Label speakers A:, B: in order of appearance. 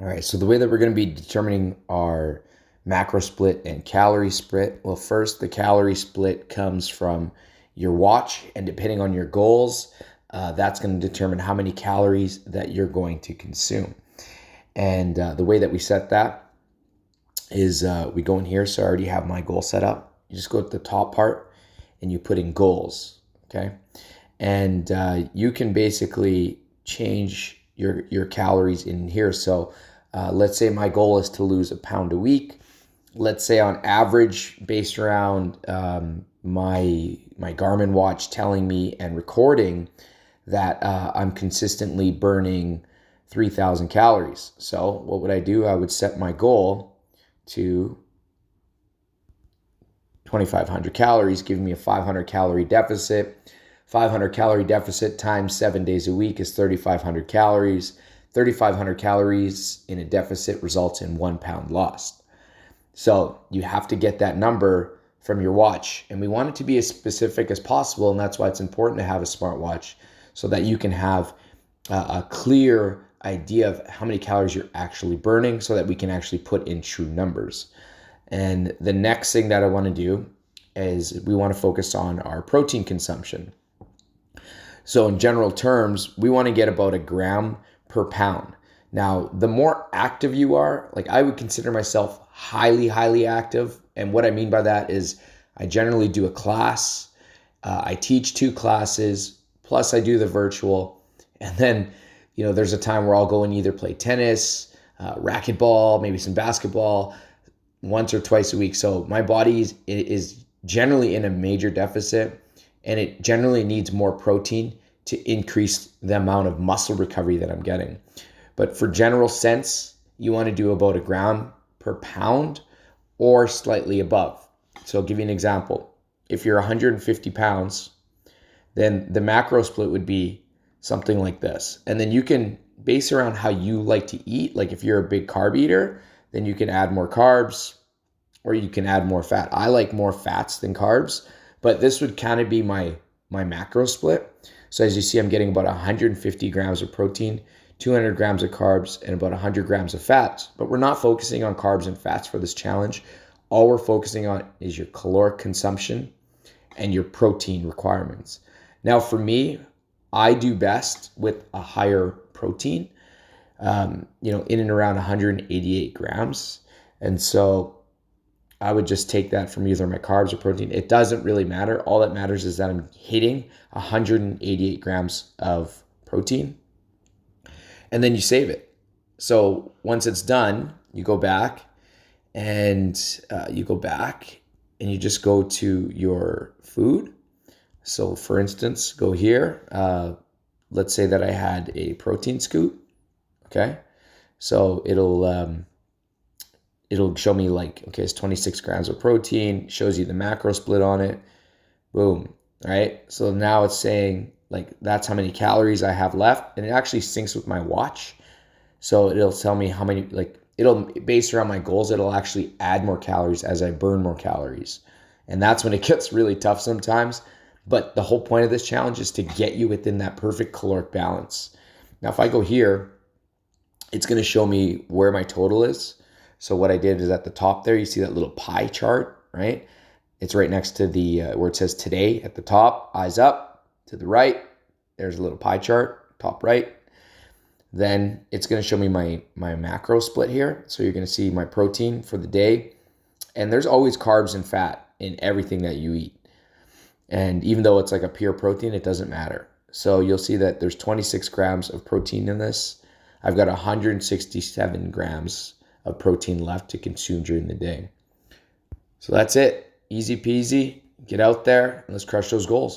A: All right, so the way that we're going to be determining our macro split and calorie split, well, first, the calorie split comes from your watch, and depending on your goals, that's going to determine how many calories that you're going to consume. And the way that we set that is we go in here. So I already have my goal set up. You just go to the top part and you put in goals, okay? And you can basically change your calories in here. So let's say my goal is to lose a pound a week. Let's say on average, based around my Garmin watch telling me and recording that I'm consistently burning 3,000 calories. So what would I do? I would set my goal to 2,500 calories, giving me a 500 calorie deficit. 500 calorie deficit times 7 days a week is 3,500 calories. 3,500 calories in a deficit results in 1 pound lost. So you have to get that number from your watch. And we want it to be as specific as possible. And that's why it's important to have a smartwatch so that you can have a clear idea of how many calories you're actually burning so that we can actually put in true numbers. And the next thing that I want to do is we want to focus on our protein consumption. So in general terms, we want to get about a gram per pound. Now, the more active you are, like I would consider myself highly active. And what I mean by that is I generally do a class. I teach 2 classes, plus I do the virtual. And then, there's a time where I'll go and either play tennis, racquetball, maybe some basketball once or twice a week. So my body is generally in a major deficit, and it generally needs more protein to increase the amount of muscle recovery that I'm getting. But for general sense, you want to do about a gram per pound or slightly above. So I'll give you an example. If you're 150 pounds, then the macro split would be something like this. And then you can base around how you like to eat. Like if you're a big carb eater, then you can add more carbs or you can add more fat. I like more fats than carbs, but this would kind of be my macro split. So as you see, I'm getting about 150 grams of protein, 200 grams of carbs, and about 100 grams of fats. But we're not focusing on carbs and fats for this challenge. All we're focusing on is your caloric consumption and your protein requirements. Now, for me, I do best with a higher protein, in and around 188 grams. And so I would just take that from either my carbs or protein. It doesn't really matter. All that matters is that I'm hitting 188 grams of protein, and then you save it. So once it's done, you go back and you just go to your food. So for instance, go here. Let's say that I had a protein scoop. Okay. So it'll show me it's 26 grams of protein, shows you the macro split on it. Boom. All right. So now it's saying that's how many calories I have left. And it actually syncs with my watch. So it'll tell me how many, it'll based around my goals, it'll actually add more calories as I burn more calories. And that's when it gets really tough sometimes. But the whole point of this challenge is to get you within that perfect caloric balance. Now, if I go here, it's going to show me where my total is. So what I did is at the top there, you see that little pie chart, right? It's right next to the where it says today at the top, eyes up. To the right, there's a little pie chart, top right. Then it's going to show me my macro split here. So you're going to see my protein for the day. And there's always carbs and fat in everything that you eat. And even though it's like a pure protein, it doesn't matter. So you'll see that there's 26 grams of protein in this. I've got 167 grams of protein left to consume during the day. So that's it. Easy peasy. Get out there and let's crush those goals.